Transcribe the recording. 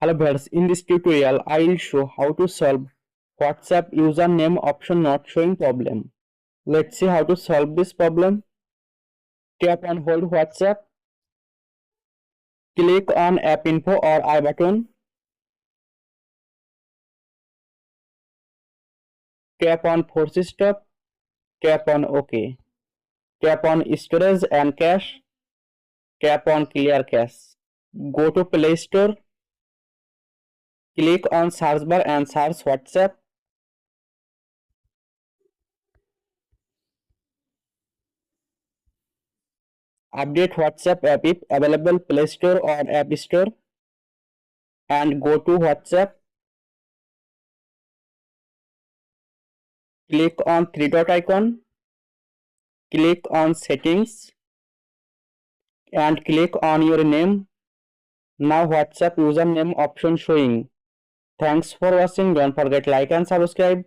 Hello viewers, in this tutorial I will show how to solve WhatsApp username option not showing problem. Let's see how to solve this problem. Tap on hold WhatsApp, click on app info or I button, tap on force stop, tap on OK, tap on storage and cache, tap on clear cache. Go to Play Store, click on search bar and search WhatsApp. Update WhatsApp app if available Play Store or App Store and go to WhatsApp. Click on three dot icon, click on settings and click on your name. Now WhatsApp username option showing. Thanks for watching. Don't forget like and subscribe.